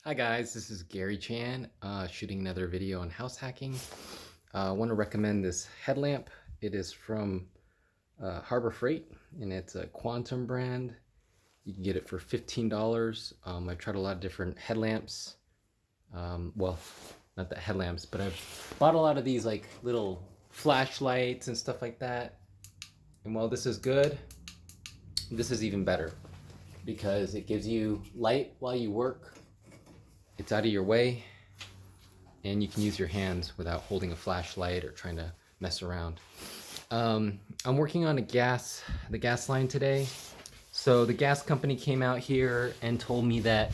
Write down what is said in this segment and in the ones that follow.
Hi guys, this is Gary Chan, shooting another video on house hacking. I want to recommend this headlamp. It is from Harbor Freight and it's a Quantum brand. You can get it for $15. I've tried a lot of different headlamps. Well, not the headlamps, but I've bought a lot of these like little flashlights and stuff like that. And while this is good, this is even better because it gives you light while you work. It's out of your way and you can use your hands without holding a flashlight or trying to mess around. I'm working on the gas line today. So the gas company came out here and told me that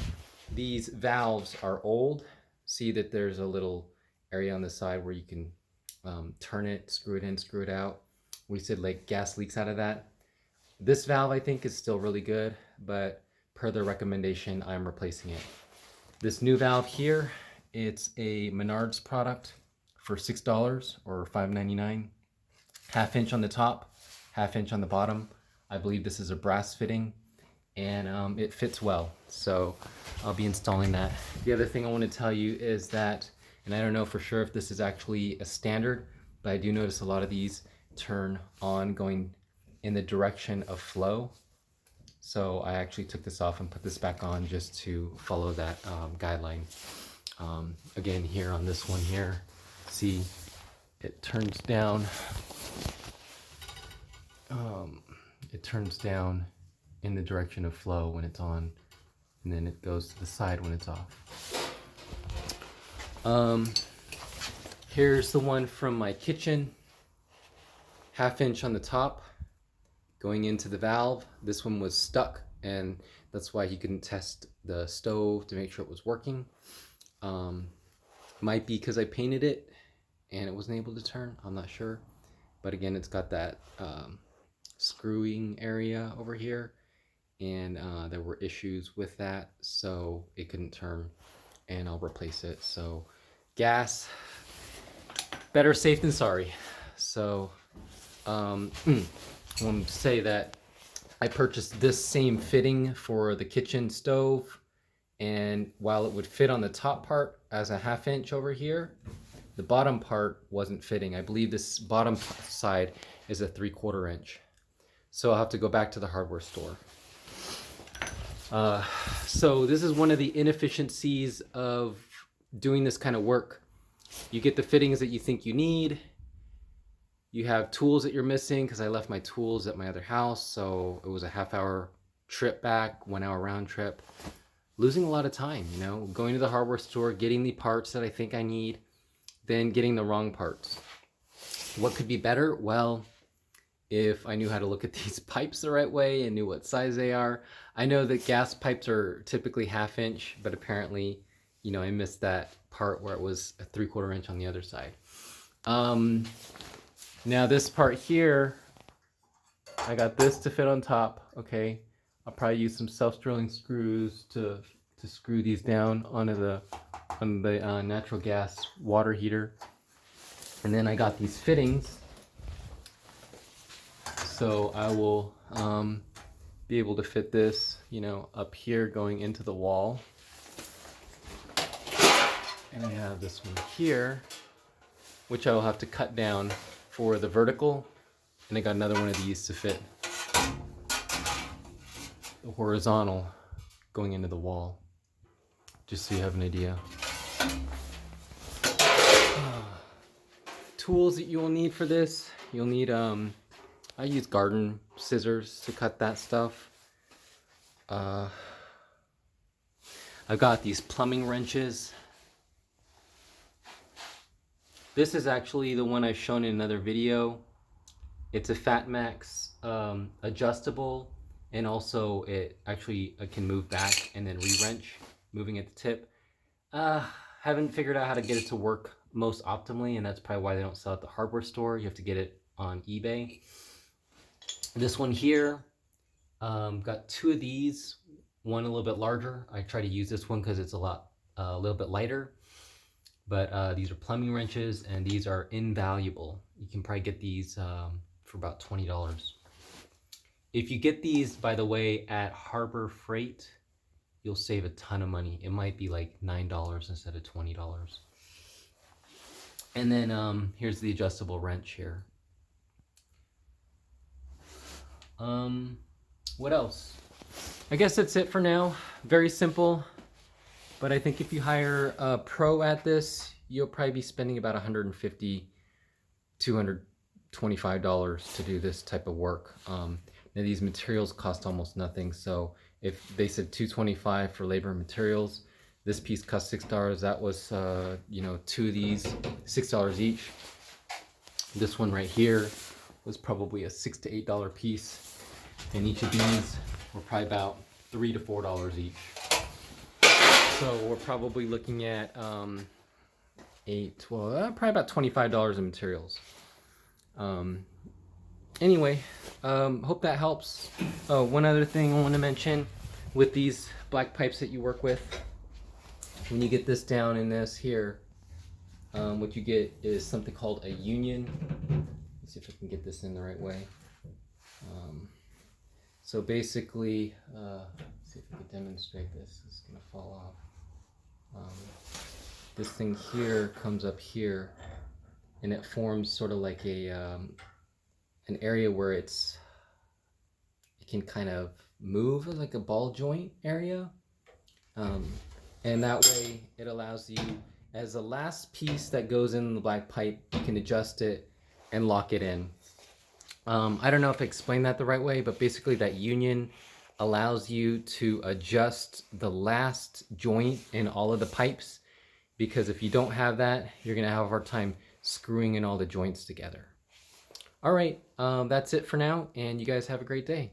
these valves are old. See that there's a little area on the side where you can turn it, screw it in, screw it out. We said like gas leaks out of that. This valve I think is still really good, but per their recommendation, I'm replacing it. This new valve here, it's a Menards product for $6 or $5.99. Half inch on the top, half inch on the bottom. I believe this is a brass fitting and it fits well. So I'll be installing that. The other thing I want to tell you is that, and I don't know for sure if this is actually a standard, but I do notice a lot of these turn on going in the direction of flow. So I actually took this off and put this back on just to follow that guideline. Again, here on this one here, see it turns down. It turns down in the direction of flow when it's on, and then it goes to the side when it's off. Here's the one from my kitchen. Half inch on the top, going into the valve. This one was stuck and that's why he couldn't test the stove to make sure it was working. Might be because I painted it and it wasn't able to turn, I'm not sure. But again, it's got that screwing area over here and there were issues with that, so it couldn't turn and I'll replace it. So gas, better safe than sorry. So I want to say that I purchased this same fitting for the kitchen stove, and while it would fit on the top part as a half inch over here, the bottom part wasn't fitting. I believe this bottom side is a 3/4 inch. So I'll have to go back to the hardware store. So this is one of the inefficiencies of doing this kind of work. You get the fittings that you think you need. You have tools that you're missing, because I left my tools at my other house, so it was a half-hour trip back, 1-hour round trip. Losing a lot of time, you know, going to the hardware store, getting the parts that I think I need, then getting the wrong parts. What could be better? Well, if I knew how to look at these pipes the right way and knew what size they are. I know that gas pipes are typically half inch, but apparently, you know, I missed that part where it was a 3/4 inch on the other side. Now this part here, I got this to fit on top, okay? I'll probably use some self-drilling screws to screw these down onto the natural gas water heater. And then I got these fittings, so I will be able to fit this, you know, up here going into the wall. And I have this one here, which I will have to cut down for the vertical, and I got another one of these to fit the horizontal going into the wall, just so you have an idea. Tools that you will need for this, you'll need I use garden scissors to cut that stuff. I've got these plumbing wrenches. This is actually the one I've shown in another video. It's a FatMax adjustable, and also it actually can move back and then re-wrench, moving at the tip. Haven't figured out how to get it to work most optimally, and that's probably why they don't sell it at the hardware store. You have to get it on eBay. This one here, got two of these, one a little bit larger. I try to use this one because it's a little bit lighter. But these are plumbing wrenches, and these are invaluable. You can probably get these for about $20. If you get these, by the way, at Harbor Freight, you'll save a ton of money. It might be like $9 instead of $20. And then here's the adjustable wrench here. What else? I guess that's it for now. Very simple, but I think if you hire a pro at this, you'll probably be spending about $150, $225 to do this type of work. Now these materials cost almost nothing, so if they said $225 for labor and materials, this piece cost $6. That was you know, 2 of these, $6 each. This one right here was probably a $6 to $8 piece, and each of these were probably about $3 to $4 each. So we're probably looking at probably about $25 in materials. Anyway, hope that helps. Oh, one other thing I want to mention with these black pipes that you work with, when you get this down in this here, what you get is something called a union. Let's see if I can get this in the right way. So basically, let's see if I can demonstrate this. It's gonna fall off. This thing here comes up here, and it forms sort of like a an area where it can kind of move like a ball joint area, and that way it allows you, as the last piece that goes in the black pipe, you can adjust it and lock it in. I don't know if I explained that the right way, but basically that union allows you to adjust the last joint in all of the pipes, because if you don't have that, you're gonna have a hard time screwing in all the joints together. All right, that's it for now, and you guys have a great day.